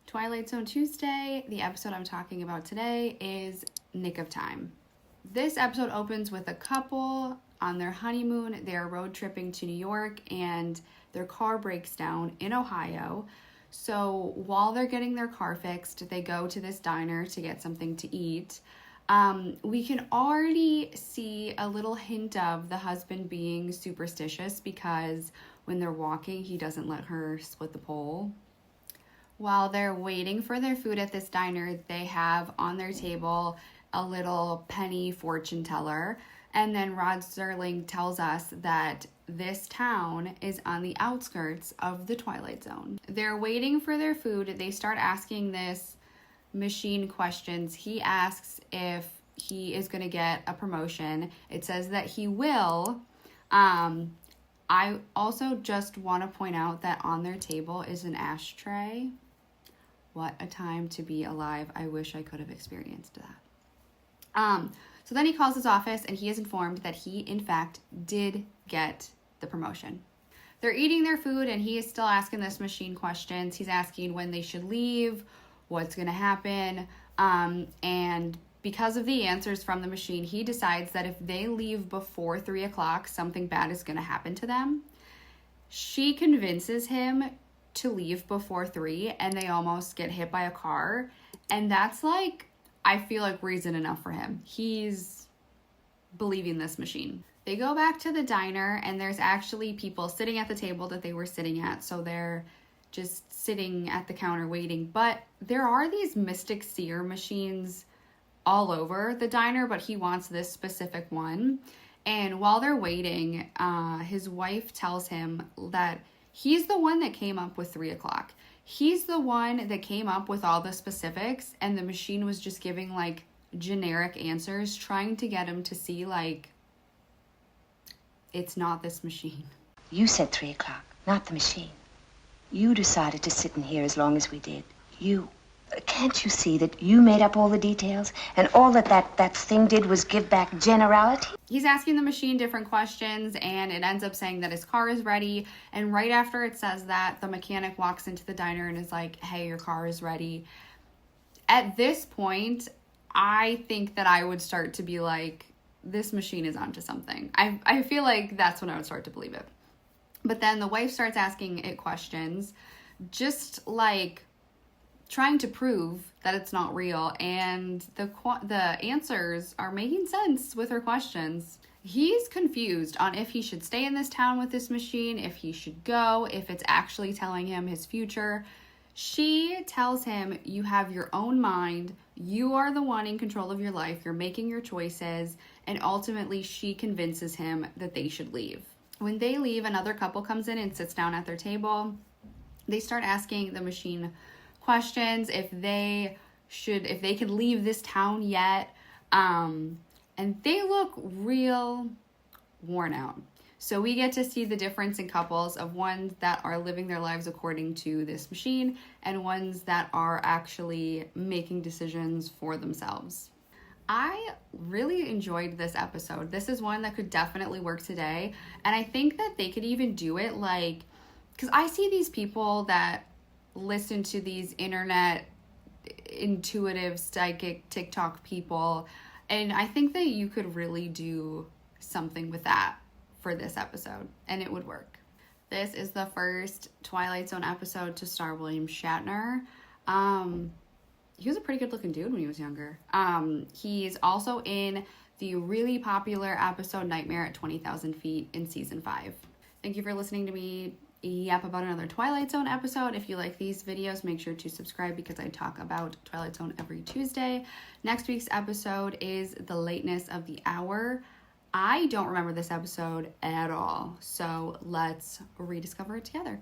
Twilight Zone Tuesday. The episode I'm talking about today is Nick of Time. This episode opens with a couple on their honeymoon. They are road tripping to New York and their car breaks down in Ohio. So while they're getting their car fixed, they go to this diner to get something to eat. We can already see a little hint of the husband being superstitious because when they're walking, he doesn't let her split the pole. While they're waiting for their food at this diner, they have on their table a little penny fortune teller. And then Rod Serling tells us that this town is on the outskirts of the Twilight Zone. They're waiting for their food. They start asking this machine questions. He asks if he is going to get a promotion. It says that he will. I also just want to point out that on their table is an ashtray. What a time to be alive. I wish I could have experienced that. So then he calls his office and he is informed that he, in fact, did get the promotion. They're eating their food and he is still asking this machine questions. He's asking when they should leave, what's going to happen. And because of the answers from the machine, he decides that if they leave before 3 o'clock, something bad is going to happen to them. She convinces him to leave before 3 and they almost get hit by a car. And that's like, I feel like reason enough for him. He's believing this machine. They go back to the diner and there's actually people sitting at the table that they were sitting at. So they're just sitting at the counter waiting. But there are these Mystic Seer machines all over the diner, but he wants this specific one. And while they're waiting, his wife tells him that he's the one that came up with 3 o'clock. He's the one that came up with all the specifics, and the machine was just giving like generic answers, trying to get him to see like it's not this machine. You said 3 o'clock, not the machine. You decided to sit in here as long as we did. Can't you see that you made up all the details and all that thing did was give back generality? He's asking the machine different questions and it ends up saying that his car is ready. And right after it says that, the mechanic walks into the diner and is like, hey, your car is ready. At this point, I think that I would start to be like, this machine is onto something. I feel like that's when I would start to believe it. But then the wife starts asking it questions, just like trying to prove that it's not real, and the answers are making sense with her questions. He's confused on if he should stay in this town with this machine, if he should go, if it's actually telling him his future. She tells him, you have your own mind, you are the one in control of your life, you're making your choices, and ultimately she convinces him that they should leave. When they leave, another couple comes in and sits down at their table. They start asking the machine questions if they can leave this town yet, and they look real worn out. So we get to see the difference in couples of ones that are living their lives according to this machine and ones that are actually making decisions for themselves. I really enjoyed this episode. This is one that could definitely work today, and I think that they could even do it like, because I see these people that listen to these internet intuitive psychic TikTok people, and I think that you could really do something with that for this episode and it would work. This is the first Twilight Zone episode to star William Shatner. He was a pretty good looking dude when he was younger. He's also in the really popular episode Nightmare at 20,000 Feet in season 5. Thank you for listening to me yap about another Twilight Zone episode. If you like these videos, make sure to subscribe because I talk about Twilight Zone every Tuesday. Next week's episode is The Lateness of the Hour. I don't remember this episode at all, so let's rediscover it together.